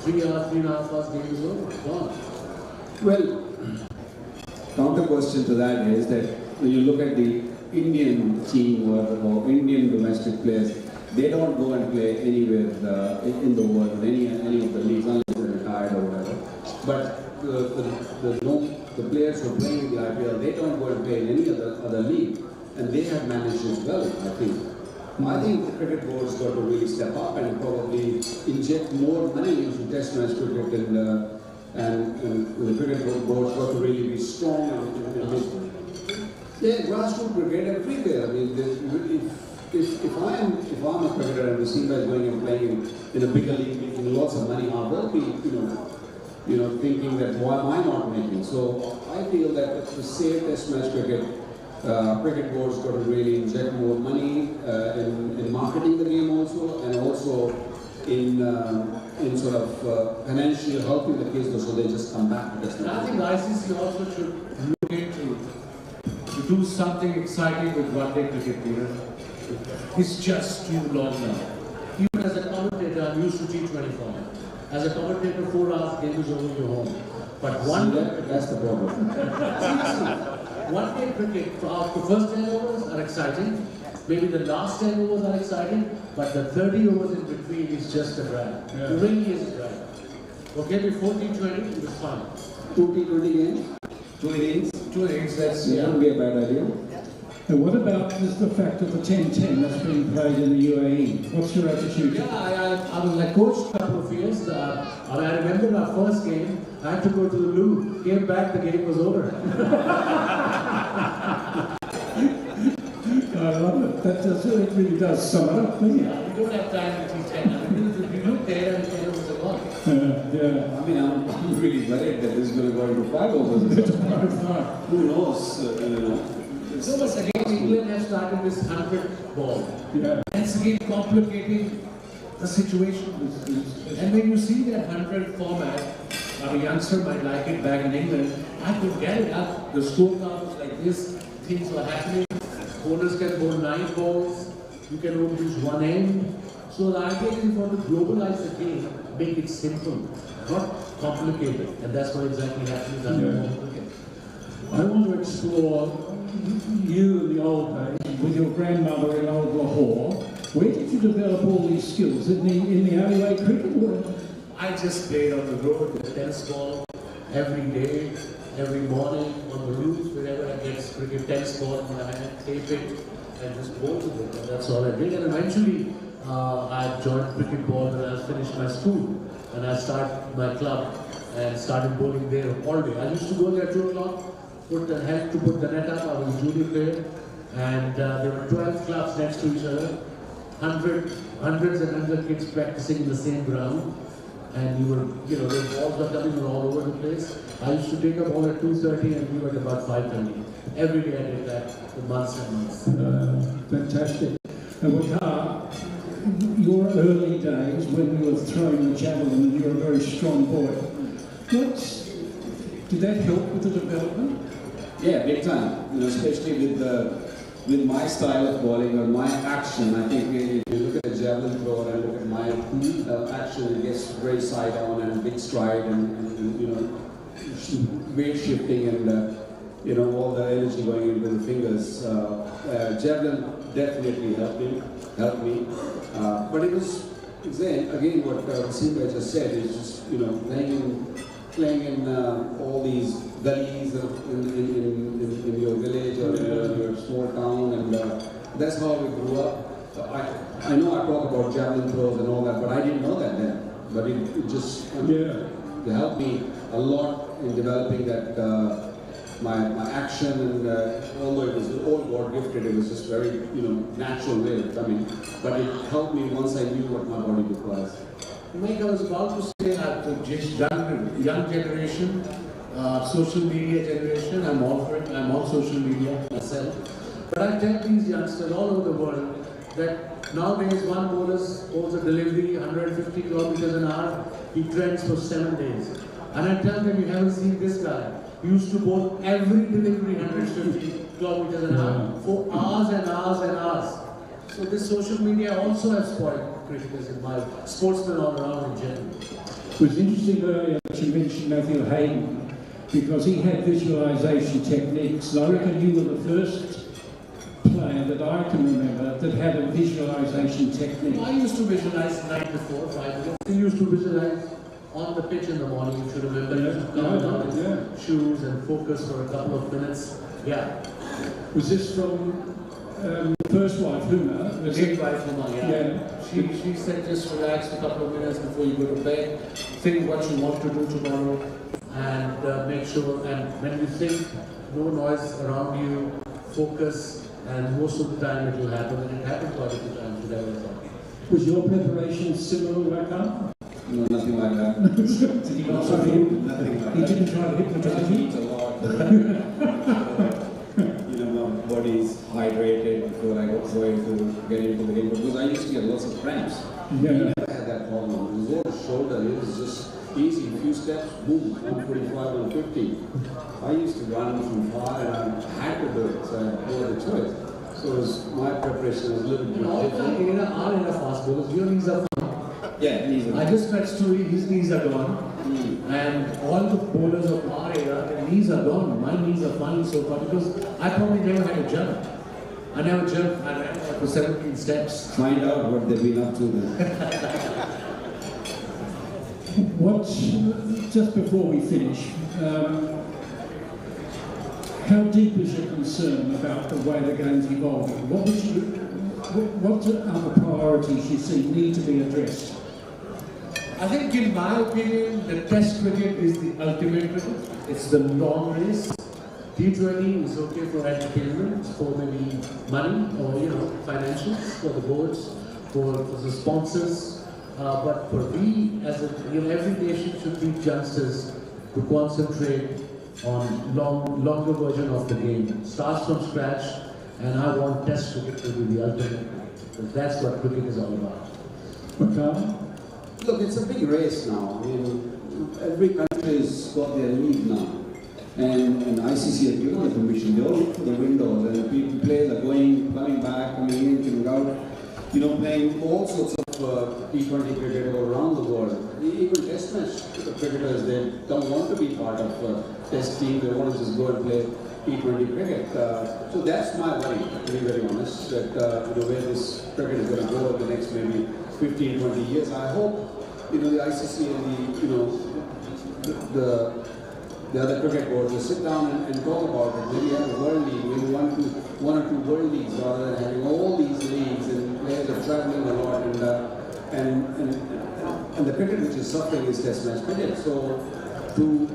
3.5 hours game is over, gone. Well, counter question to that is that when you look at the Indian team or Indian domestic players, they don't go and play anywhere in the world, any of the leagues, unless they're retired or whatever. But the players who are playing in the IPL, they don't go and play in any other league, and they have managed as well, I think. I think the cricket board's got to really step up and probably inject more money into test match cricket, and the cricket board's got to really be strong and grassroots cricket everywhere. I mean, if I'm a cricketer and the Simba is going and playing in a bigger league, making lots of money, I will be, thinking that why am I not making? So I feel that to save test match cricket, cricket board's got to really inject more money in marketing the game also, and also in sort of financially helping the kids so they just come back to test match. I think the ICC also should look into to do something exciting with one-day cricket here. It's just too long now. Even as a commentator, I'm used to T24. As a commentator, 4 hours game is over, you're home. But that's the problem. One-day cricket, the first 10 overs are exciting. Maybe the last 10 overs are exciting, but the 30 overs in between is just a drag. Yeah. It really is a drag. Okay, before T20, it was fun. 2 T20 games, 2 innings. 2 innings, that's Wouldn't be a bad idea. And what about the fact of the 10-10 that's being played in the UAE? What's your attitude? Yeah, I was like coached a couple of years. I remember our first game, I had to go to the loo, came back, the game was over. I love it. It really does sum it up, doesn't it? Yeah, we don't have time to teach 10. I mean, if you look there and 10 overs are gone. Yeah. I mean, I'm really worried that this is going to go into 5 overs. Who knows? So much again, England has started this 100 ball. Yeah. And it's again complicating the situation. And when you see that 100 format, a youngster might like it back in England, I could get it up. The scorecard was like this, things were happening. Bowlers can bowl 9 balls, you can only use one end. So the idea is for to globalize the game, make it simple, not complicated. And that's what exactly happens under cricket. I want to explore you in the old days with your grandmother in old Lahore. Where did you develop all these skills? In the alleyway cricket world? I just played on the road with tennis ball every day, every morning on the roofs, wherever I get cricket tennis ball in my hand, tape it, and just bowl with it. And that's all I did. And eventually, I joined cricket ball when I finished my school, and I started my club and started bowling there all day. I used to go there at 2 o'clock. Help to put the net up. I was a junior player, and there were 12 clubs next to each other, hundreds and hundreds of kids practicing in the same ground, and the balls were coming from all over the place. I used to take a ball at 2:30 and leave at about 5:30. Every day I did that for months and months. Fantastic. And Waqar, your early days when you were throwing the javelin, you were a very strong boy. Did that help with the development? Yeah, big time. Especially with my style of bowling or my action. I think if you look at a javelin thrower and look at my action, it gets very side on and big stride and weight shifting and all the energy going into the fingers. Javelin definitely helped me. But it was again what Simba just said is just playing in all these gullies in your village or in your small town, and that's how we grew up. I know I talk about javelin throws and all that, but I didn't know that then. But it just it helped me a lot in developing that my action, and although it was all God gifted, it was just very natural way of coming. But it helped me once I knew what my body requires. Mike, I was about to say that the young generation, social media generation, I'm all for it. I'm on social media myself. But I tell these youngsters all over the world that nowadays one bowler bowls a delivery 150 kilometers an hour, he trends for 7 days. And I tell them, you haven't seen this guy. He used to bowl every delivery 150 kilometers an hour for hours and hours and hours. So this social media also has spoiled cricketers in my sportsmen all around in general. It was interesting earlier that you mentioned Matthew Hayden, because he had visualization techniques. I reckon you were the first player that I can remember that had a visualization technique. I used to visualize night before, 5 minutes. I used to visualize on the pitch in the morning, you should remember. You should come down with shoes and focus for a couple of minutes. Yeah. Was this from first wife, Huma, was Late wife, Huma, yeah. She said just relax for a couple of minutes before you go to bed, think what you want to do tomorrow, and make sure, and when you think, no noise around you, focus, and most of the time it will happen, and it happened quite a few times with everything. Was your preparation similar back home? No, nothing like that. Did he not try to Nothing like that. He didn't try to hypnotize you? Eat a lot. My body is hydrated before I go into get into the game. Because I used to get lots of cramps. Yeah. I never had that problem. It was all shoulder. It was just easy. A few steps, boom, 145, 150. I used to run from far and I had to do it. So I had no other choice. So my preparation was a little bit different. Our era fast bowlers, your knees are fine. Yeah, knees are I just read story, his knees are gone. And all the bowlers of our era, their knees are gone. My knees are fine so far because I probably never had a jump. I never jumped, I ran for 17 steps. Find out what they've been up to then. Just before we finish, how deep is your concern about the way the game's evolving? What are the priorities you see need to be addressed? I think in my opinion, the test cricket is the ultimate cricket. It's the long race. T20 is okay for entertainment, for maybe money or financials, for the boards, for the sponsors. But for we, as every nation should teach youngsters to concentrate on longer version of the game. Starts from scratch, and I want test cricket to be the ultimate, because that's what cricket is all about. Okay. Look, it's a big race now. I mean, every country's got their league now. And ICC has given the permission. They all look for the windows, and people players are coming back, coming in, coming out, playing all sorts of T20 cricket all around the world. Even test match cricketers, they don't want to be part of test team. They want to just go and play T20 cricket. So that's my worry, to be very honest, that where this cricket is going to go in the next maybe 15, 20 years. I hope the ICC and the other cricket boards will sit down and talk about it. Maybe have a world league, maybe one or two world leagues, rather than having all these leagues and players are traveling a lot, and the cricket which is suffering is test match cricket. So to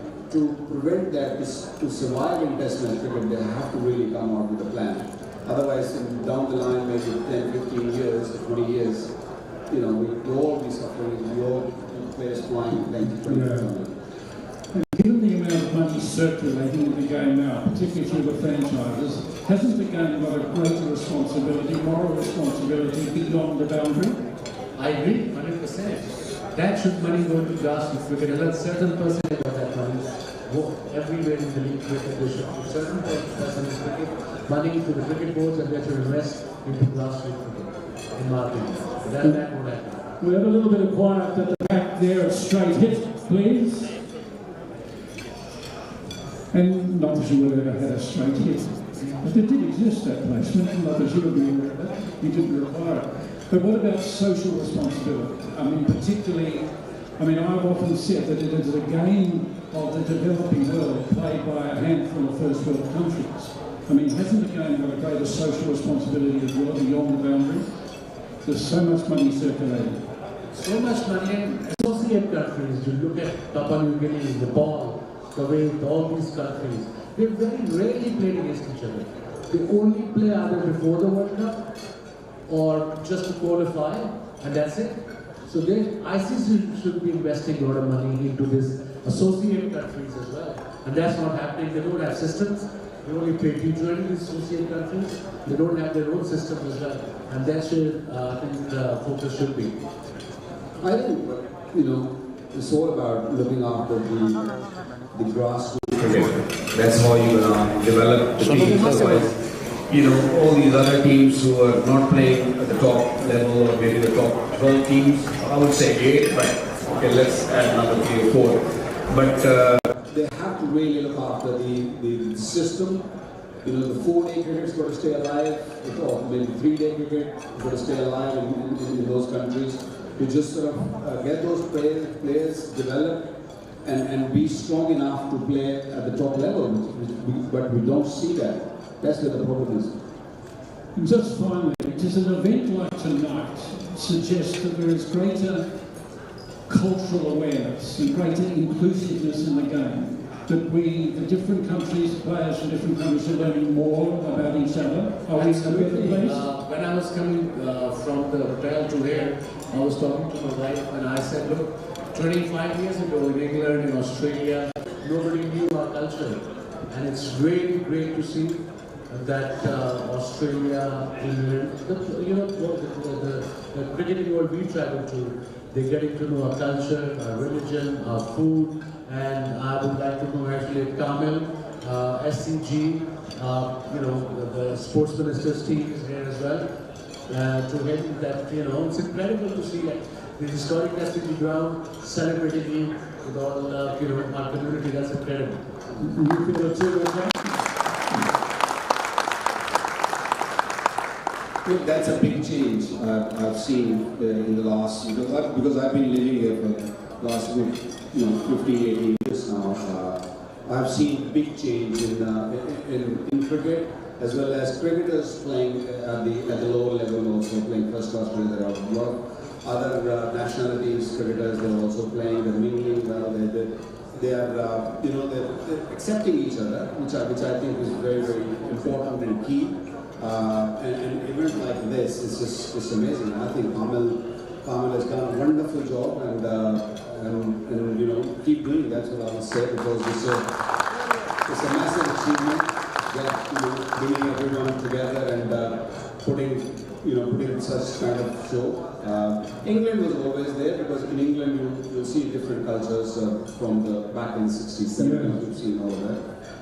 prevent that, to survive in test match cricket, they have to really come out with a plan. Otherwise, down the line, maybe 10, 15 years, 20 years, we'll all be suffering. We all players flying 20. Given the amount of money circulating in the game now, particularly through the franchises, hasn't the game got a greater responsibility, moral responsibility beyond the boundary? I agree, 100%. That should money go to grassroots cricket. And a certain percentage of that money go everywhere in the league cricket. They should put certain percentage of cricket money to the cricket boards, and they should invest into grassroots cricket, in my opinion. That won't happen. We have a little bit of quiet at the back there at straight hit, please. And not that you would have ever had a straight hit. But there did exist, that placement, not that you would be aware of that. You didn't require it. But what about social responsibility? I've often said that it is a game of the developing world played by a handful of first world countries. Hasn't the game got a greater social responsibility as well beyond the boundary? There's so much money circulating. So much money, and associate countries, you look at Papua New Guinea, Nepal, Kuwait, all these countries, they very rarely played against each other. They only play either before the World Cup or just to qualify, and that's it. So ICC should be investing a lot of money into this associate countries as well. And that's not happening. They don't have systems. They only play T20 associate countries. They don't have their own systems as well. And that's where I think the focus should be. I think, it's all about looking after the grassroots cricket. That's how you're going to develop the teams. Otherwise, all these other teams who are not playing at the top level, or maybe the top 12 teams, I would say 8, but okay, let's add another 3 or 4. But they have to really look after the system. The 4-day cricket's got to stay alive, or maybe 3-day cricket has got to stay alive in those countries. To just sort of get those players developed and be strong enough to play at the top level, but we don't see that. That's where the problem is. And just finally, does an event like tonight suggest that there is greater cultural awareness and greater inclusiveness in the game? That we, the different countries, players from different countries, are learning more about each other? Are we in a better place? When I was coming from the hotel to here, I was talking to my wife and I said, look, 25 years ago in England, in Australia, nobody knew our culture. And it's really great to see that Australia, England, the cricketing world we travel to, they're getting to know our culture, our religion, our food, and I would like to congratulate Kamil, SCG, the sports minister's team is here as well. To him, that it's incredible to see that the historic SCG ground celebrating you with all our community. That's incredible. You feel it too, okay? Look, that's a big change I've seen in the last, because I've been living here for the last 15, 18 years now. I've seen big change in cricket, as well as cricketers playing at the lower level, also playing first class cricket. There are a lot of other nationalities cricketers. They're also playing. They're mingling well. They're accepting each other, which I think is very, very important and key. And an event like this is just amazing. I think Kamil has done a wonderful job, and keep doing it. That's what I would say, because it's a massive achievement that bringing everyone together and putting such kind of show. England was always there, because in England you'll see different cultures from the back in the 60s, 70s. You've seen all of that.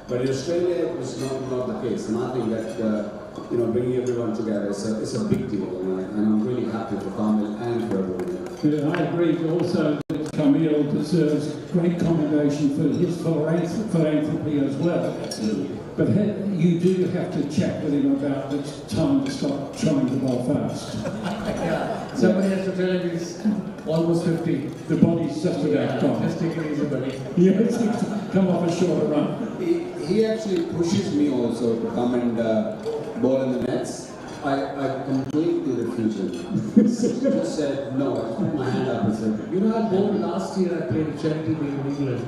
But in Australia it was not the case, and I think that bringing everyone together is a big deal, and I'm really happy for Kamil and for everyone. Yeah, I agree also that Kamil deserves great commendation for his philanthropy as well. But you do have to chat with him about it's time to stop trying to bowl fast. Yeah, somebody has to tell him he's almost 50. The body's just about gone. Just take it easy, buddy. Yes, come off a shorter run. He actually pushes me also to come and bowl in the nets. I completely refused him. Just said no. I put my hand up and said, I bowled last year. I played a charity game in England.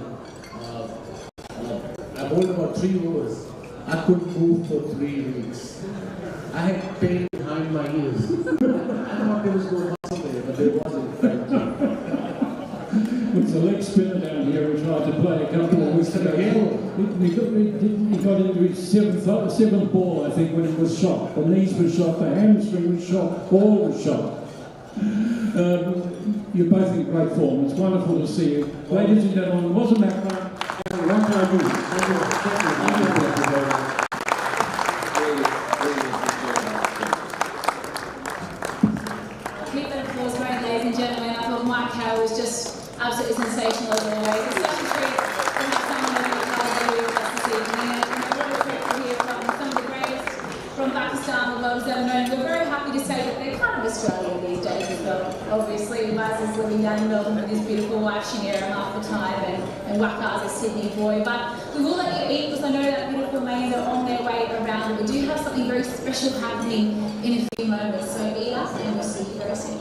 I bowled about 3 overs. I couldn't move for 3 weeks. I had pain behind my ears. I thought there was no muscle there, but there wasn't. It's a leg spinner down here who tried to play a couple of weeks ago. He got into his seventh ball, I think, when it was shot. The knees were shot, the hamstring was shot, all was shot. You're both in great form. It's wonderful to see you. Ladies and gentlemen, wasn't that right? Keep that applause going, ladies and gentlemen. I thought Mike Howe was just absolutely sensational as always. It's such a treat to have someone of your caliber here with us this evening. And what a treat to hear from some of the greatest from Pakistan the world has ever known. We're very happy to say that they're kind of Australian these days as well. Obviously, Baz is living down in Melbourne with his beautiful wife Shanera half the time, and Waqar's a Sydney boy. But we will let you eat, because I know that beautiful mains are on their way around. We do have something very special happening in a few moments. So eat up, and we'll see you very soon.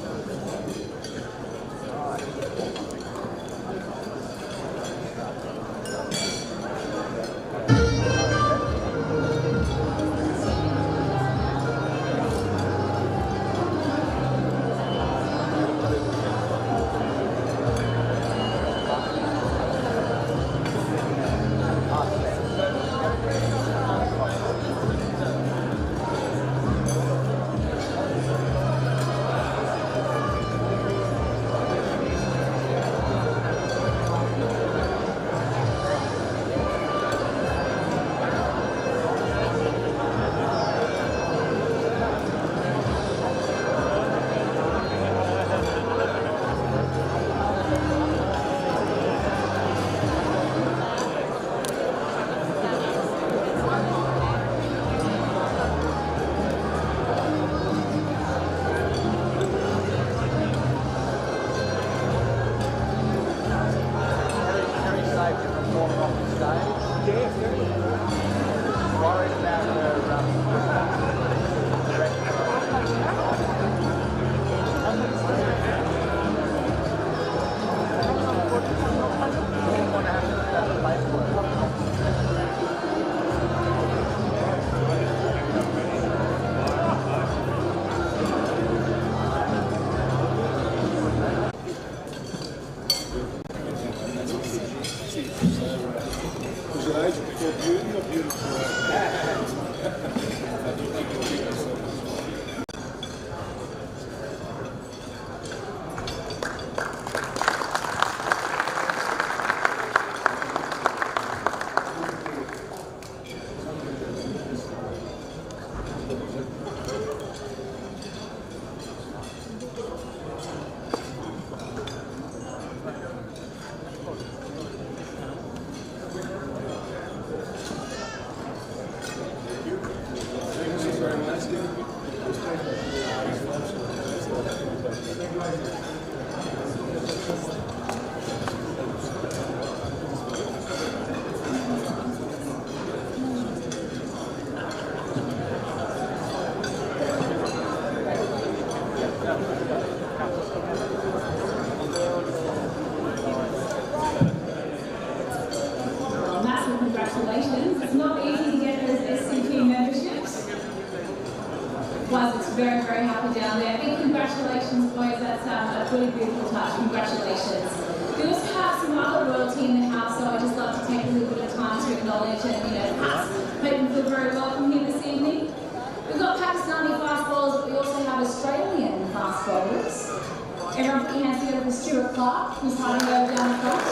really beautiful touch. Congratulations. We also have some other royalty in the house, so I'd just love to take a little bit of time to acknowledge and, perhaps make them feel very welcome here this evening. We've got Pakistani fast bowlers, but we also have Australian fast bowlers. Everyone put your hands together for Stuart Clark, who's hiding over down the front.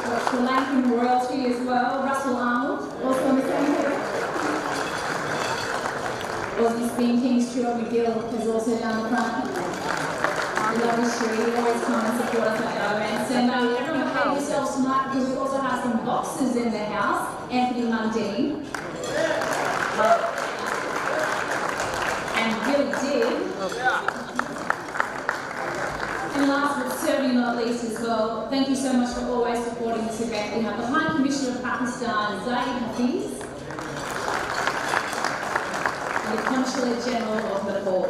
Got Sri Lankan royalty as well, Russell Arnold, also on the same here. Aussie Spin King Stuart McGill is also down the front. We love you, Stuart. You always come and support us at our events. And everyone behave yourselves tonight because we also have some boxers in the house. Anthony Mundine. And Bill Digg. And last but certainly not least as well, thank you so much for always supporting this event. We have the High Commissioner of Pakistan, Zaid Hafiz. The Consulate General of Lahore.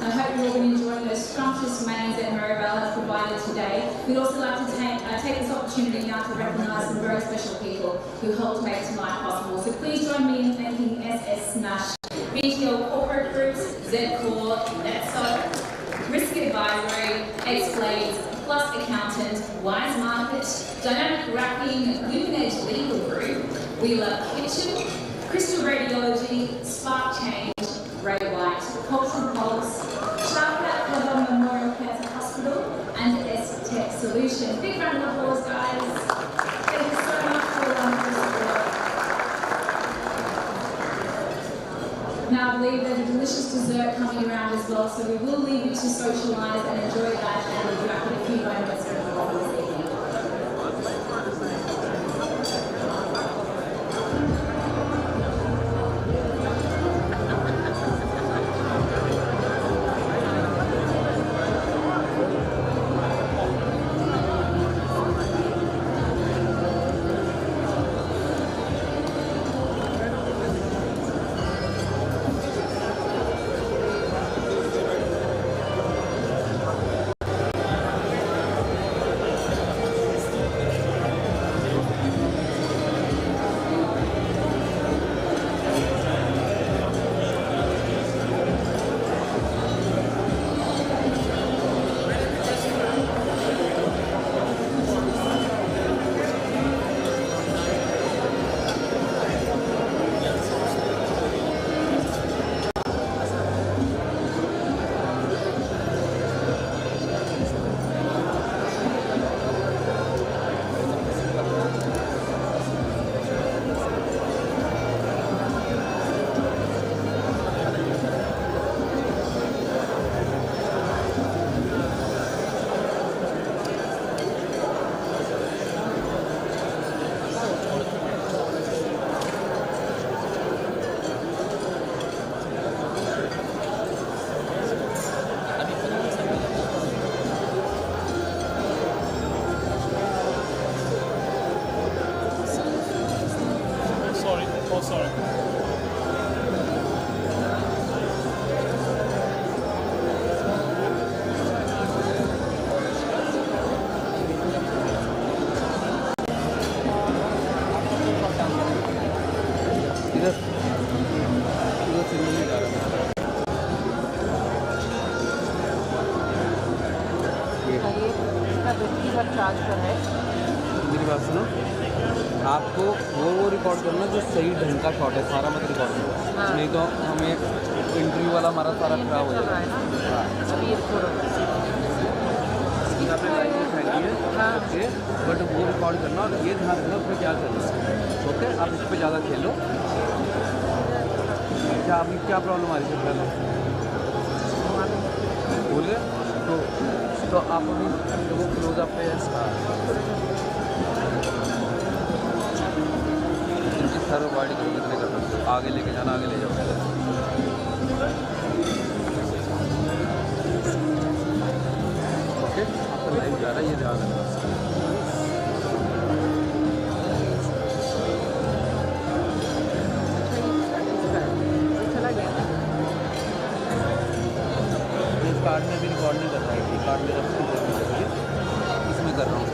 I hope you're all going to enjoy those scrumptious mains that Maribel has provided today. We'd also like to take this opportunity now to recognise some very special people who helped make tonight possible. So please join me in thanking SS Smash, BTL Corporate Groups, Z-Core, NetSo, Risk Advisory, X-Blades, Plus Accountant, Wise Market, Dynamic Racking, Women Edge Legal Group, We Love Kitchen, Crystal Radiology, Spark Change, Ray White, Cultural Pulse, Sharkat Club Memorial Cancer Hospital, and S-Tech Solution. Big round of applause, guys. Thank you so much for your wonderful support. Now I believe there's a delicious dessert coming around as well, so we will leave you to socialise and enjoy that and we'll be back in a few moments for the whole this evening. मेरी बात सुनो, आपको वो record करना जो सही ढंग का शॉट है, सारा मत रिकॉर्ड करो, नहीं तो हमें इंटरव्यू वाला हमारा सारा खराब हो जाएगा। ओके, बट वो रिकॉर्ड करना और ये ध्यान रखना उसमें क्या करना है। ओके, आप इस पर ज़्यादा खेलो। क्या अभी क्या प्रॉब्लम आ रही है पहले बोले तो आप अभी वो क्लोज अप पे सर बॉडी को कितने कर सकते हो, आगे लेके जाना, आगे ले जाओ। ओके, आपका लाइव जा रहा है, ये ध्यान रखना। कार्ड में भी रिकॉर्ड नहीं कर रहा है, कार्ड में इसमें कर रहा हूँ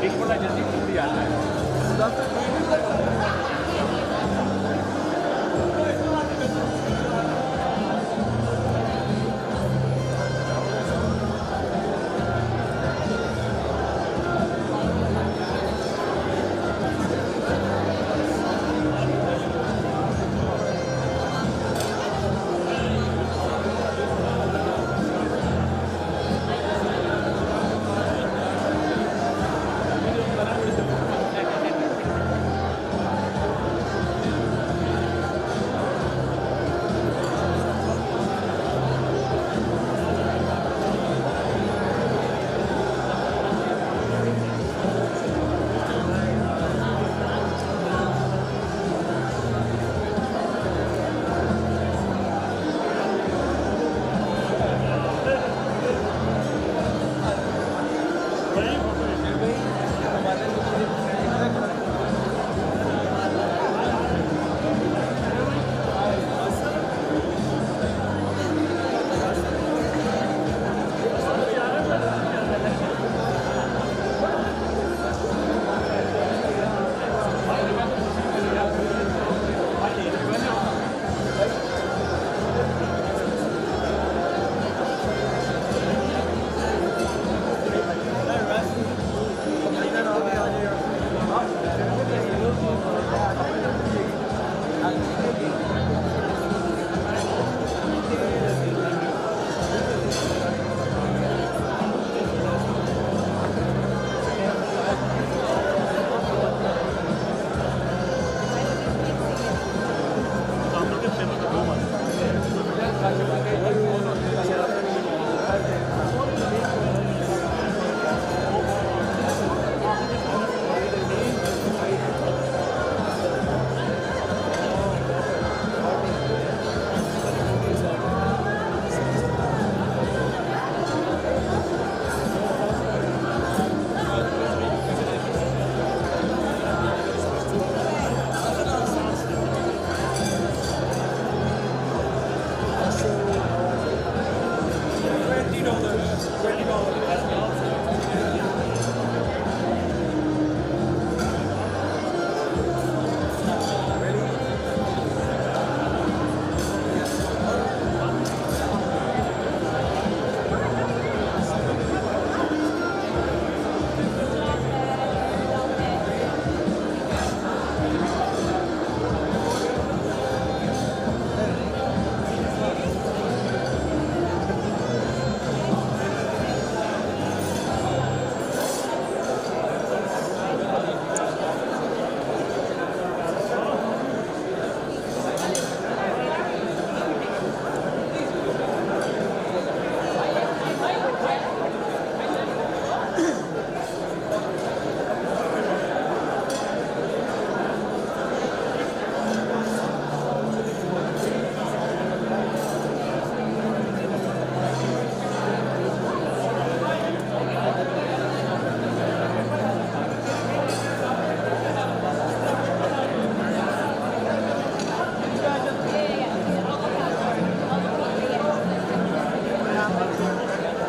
एक बड़ा जल्दी पूरी आता है